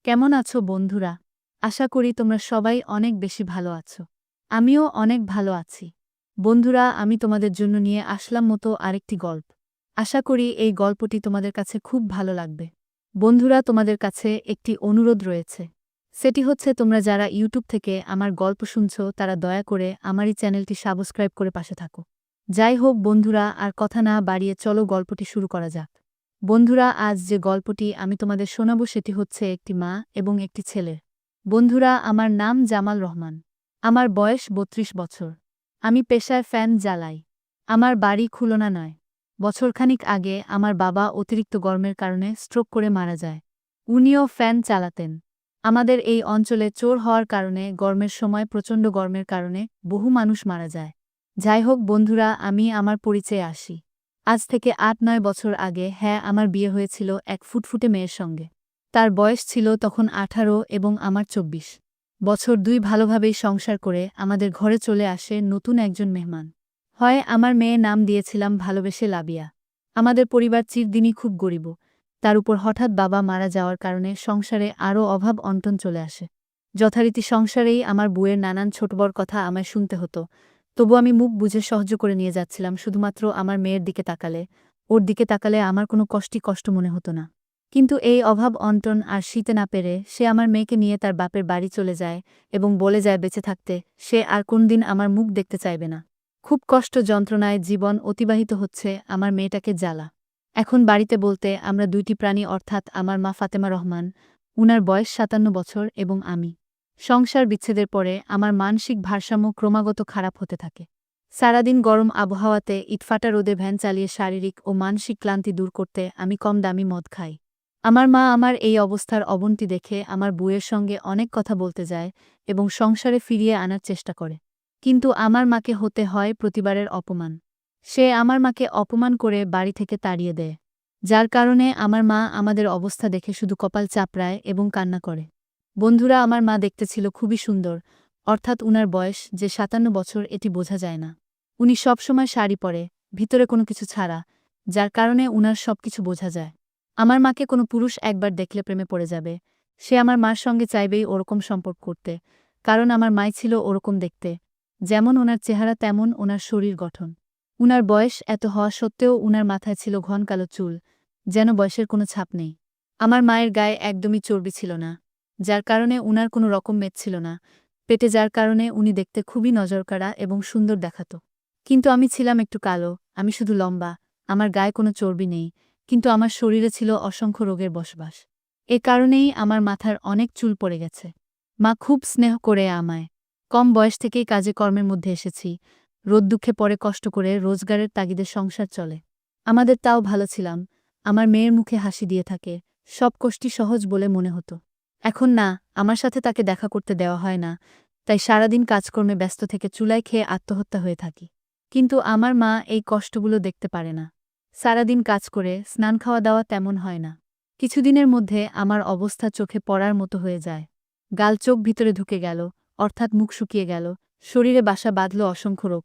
কেমন আছো বন্ধুরা? আশা করি তোমরা সবাই অনেক বেশি ভালো আছো। আমিও অনেক ভালো আছি। বন্ধুরা, আমি তোমাদের জন্য নিয়ে আসলাম মতো আরেকটি গল্প। আশা করি এই গল্পটি তোমাদের কাছে খুব ভালো লাগবে। বন্ধুরা, তোমাদের কাছে একটি অনুরোধ রয়েছে। সেটি হচ্ছে, তোমরা যারা ইউটিউব থেকে আমার গল্প শুনছো তারা দয়া করে আমার এই চ্যানেলটি সাবস্ক্রাইব করে পাশে থাকো। যাই হোক বন্ধুরা, আর কথা না বাড়িয়ে চলো গল্পটি শুরু করা যাক। বন্ধুরা, আজ যে গল্পটি আমি তোমাদের শোনাব সেটি হচ্ছে একটি মা এবং একটি ছেলের। বন্ধুরা, আমার নাম জামাল রহমান। আমার বয়স ৩২ বছর। আমি পেশায় ফ্যান জ্বালাই। আমার বাড়ি খুলনা নয়। বছরখানিক আগে আমার বাবা অতিরিক্ত গরমের কারণে স্ট্রোক করে মারা যায়। উনিও ফ্যান চালাতেন। আমাদের এই অঞ্চলে চোর হওয়ার কারণে গরমের সময় প্রচণ্ড গরমের কারণে বহু মানুষ মারা যায়। যাই হোক বন্ধুরা, আমি আমার পরিচয়ে আসি। আজ থেকে ৮-৯ বছর আগে আমার বিয়ে হয়েছিল এক ফুটফুটে মেয়ের সঙ্গে। তার বয়স ছিল তখন ১৮ এবং আমার ২৪ বছর। দুই ভালোভাবেই সংসার করে আমাদের ঘরে চলে আসে নতুন একজন মেহমান। আমার মেয়ে নাম দিয়েছিলাম ভালোবেসে লাবিয়া। আমাদের পরিবার চিরদিনই খুব গরিব। তার উপর হঠাৎ বাবা মারা যাওয়ার কারণে সংসারে আরও অভাব অনটন চলে আসে। যথারীতি সংসারেই আমার বউয়ের নানান ছোটবড় কথা আমায় শুনতে হতো। তবু আমি মুখ বুজে সহ্য করে নিয়ে যাচ্ছিলাম, শুধুমাত্র আমার মেয়ের দিকে তাকালে। ওর দিকে তাকালে আমার কোনো কষ্ট মনে হতো না। কিন্তু এই অভাব অনটন আর সইতে না পেরে সে আমার মেয়েকে নিয়ে তার বাপের বাড়ি চলে যায় এবং বলে যায় বেঁচে থাকতে সে আর কোনদিন আমার মুখ দেখতে চাইবে না। খুব কষ্ট যন্ত্রণায় জীবন অতিবাহিত হচ্ছে আমার মেয়েটাকে জ্বালা। এখন বাড়িতে বলতে আমরা দুইটি প্রাণী, অর্থাৎ আমার মা ফাতেমা রহমান, উনার বয়স ৫৭ বছর, এবং আমি। সংসার বিচ্ছেদের পরে আমার মানসিক ভারসাম্য ক্রমাগত খারাপ হতে থাকে। সারাদিন গরম আবহাওয়াতে ইটফাটা রোদে ভ্যান চালিয়ে শারীরিক ও মানসিক ক্লান্তি দূর করতে আমি কম দামি মদ খাই। আমার মা আমার এই অবস্থার অবনতি দেখে আমার বউয়ের সঙ্গে অনেক কথা বলতে যায় এবং সংসারে ফিরিয়ে আনার চেষ্টা করে। কিন্তু আমার মাকে হতে হয় প্রতিবারের অপমান। সে আমার মাকে অপমান করে বাড়ি থেকে তাড়িয়ে দেয়। যার কারণে আমার মা আমাদের অবস্থা দেখে শুধু কপাল চাপড়ায় এবং কান্না করে। বন্ধুরা, আমার মা দেখতে ছিল খুবই সুন্দর, অর্থাৎ উনার বয়স যে ৫৭ বছর এটি বোঝা যায় না। উনি সবসময় শাড়ি পরে, ভিতরে কোনো কিছু ছাড়া, যার কারণে উনার সবকিছু বোঝা যায়। আমার মাকে কোনো পুরুষ একবার দেখলে প্রেমে পড়ে যাবে। সে আমার মার সঙ্গে চাইবেই ওরকম সম্পর্ক করতে, কারণ আমার মাই ছিল ওরকম দেখতে। যেমন ওনার চেহারা তেমন ওনার শরীর গঠন। উনার বয়স এত হওয়া সত্ত্বেও উনার মাথায় ছিল ঘন কালো চুল, যেন বয়সের কোনো ছাপ নেই। আমার মায়ের গায়ে একদমই চর্বি ছিল না, যার কারণে উনার কোনো রকম মেদ ছিল না পেটে, যার কারণে উনি দেখতে খুবই নজরকাড়া এবং সুন্দর দেখাত। কিন্তু আমি ছিলাম একটু কালো, আমি শুধু লম্বা, আমার গায়ে কোনো চর্বি নেই, কিন্তু আমার শরীরে ছিল অসংখ্য রোগের বসবাস। এ কারণেই আমার মাথার অনেক চুল পড়ে গেছে। মা খুব স্নেহ করে আমায়। কম বয়স থেকেই কাজে কর্মের মধ্যে এসেছি। রোদ-দুঃখে পরে কষ্ট করে রোজগারের তাগিদে সংসার চলে। আমাদের তাও ভালো ছিলাম। আমার মেয়ের মুখে হাসি দিয়ে থাকে, সব কষ্টই সহজ বলে মনে হতো। এখন না, আমার সাথে তাকে দেখা করতে দেওয়া হয় না, তাই সারাদিন কাজকর্মে ব্যস্ত থেকে চুলায় খেয়ে আত্মহত্যা হয়ে থাকি। কিন্তু আমার মা এই কষ্টগুলো দেখতে পারে না। সারাদিন কাজ করে স্নান খাওয়া দাওয়া তেমন হয় না। কিছুদিনের মধ্যে আমার অবস্থা চোখে পড়ার মতো হয়ে যায়। গাল চোখ ভিতরে ঢুকে গেল, অর্থাৎ মুখ শুকিয়ে গেল, শরীরে বাসা বাঁধল অসংখ্য রোগ,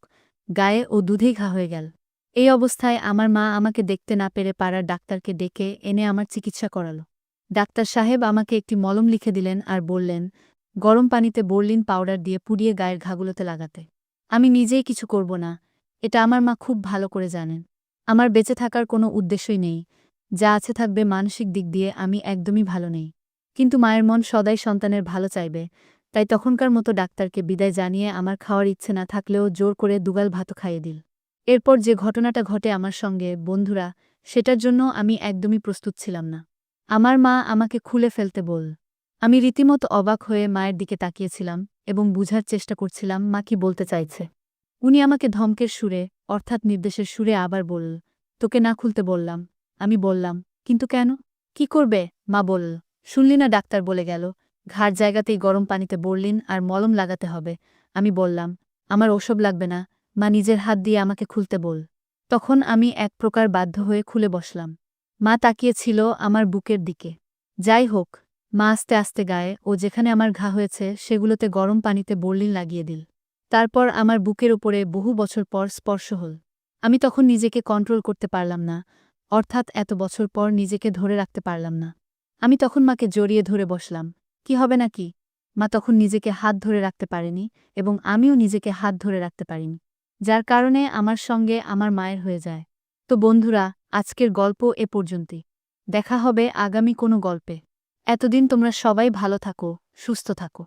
গায়ে ও দুধেই ঘা হয়ে গেল। এই অবস্থায় আমার মা আমাকে দেখতে না পেরে পাড়ার ডাক্তারকে ডেকে এনে আমার চিকিৎসা করালো। ডাক্তার সাহেব আমাকে একটি মলম লিখে দিলেন আর বললেন গরম পানিতে বোরলিন পাউডার দিয়ে পুড়িয়ে গায়ের ঘাগুলোতে লাগাতে। আমি নিজেই কিছু করব না, এটা আমার মা খুব ভালো করে জানেন। আমার বেঁচে থাকার কোনো উদ্দেশ্যই নেই, যা আছে থাকবে মানসিক দিক দিয়ে আমি একদমই ভালো নেই। কিন্তু মায়ের মন সদাই সন্তানের ভালো চাইবে, তাই তখনকার মতো ডাক্তারকে বিদায় জানিয়ে আমার খাওয়ার ইচ্ছে না থাকলেও জোর করে দুগাল ভাতও খাইয়ে দিল। এরপর যে ঘটনাটা ঘটে আমার সঙ্গে, বন্ধুরা, সেটার জন্য আমি একদমই প্রস্তুত ছিলাম না। আমার মা আমাকে খুলে ফেলতে বল। আমি রীতিমতো অবাক হয়ে মায়ের দিকে তাকিয়েছিলাম এবং বুঝার চেষ্টা করছিলাম মা কি বলতে চাইছে। উনি আমাকে ধমকের সুরে, অর্থাৎ নির্দেশের সুরে আবার বলল, তোকে না খুলতে বললাম। আমি বললাম, কিন্তু কেন? কি করবে? মা বলল, শুনলি না ডাক্তার বলে গেল, ঘাড় জায়গাতেই গরম পানিতে বোরলিন আর মলম লাগাতে হবে। আমি বললাম, আমার ওসব লাগবে না, মা নিজের হাত দিয়ে আমাকে খুলতে বল। তখন আমি এক প্রকার বাধ্য হয়ে খুলে বসলাম। মা তাকিয়েছিল আমার বুকের দিকে। যাই হোক, মা আস্তে আস্তে গায়ে ও যেখানে আমার ঘা হয়েছে সেগুলোতে গরম পানিতে বোরলিন লাগিয়ে দিল। তারপর আমার বুকের ওপরে বহু বছর পর স্পর্শ হল। আমি তখন নিজেকে কন্ট্রোল করতে পারলাম না, অর্থাৎ এত বছর পর নিজেকে ধরে রাখতে পারলাম না। আমি তখন মাকে জড়িয়ে ধরে বসলাম। কি হবে নাকি? মা তখন নিজেকে হাত ধরে রাখতে পারেনি এবং আমিও নিজেকে হাত ধরে রাখতে পারিনি। যার কারণে আমার সঙ্গে আমার মায়ের হয়ে যায়। তো বন্ধুরা, আজকের গল্প এ পর্যন্তই। দেখা হবে আগামী কোনো গল্পে। এতদিন তোমরা সবাই ভালো থাকো, সুস্থ থাকো।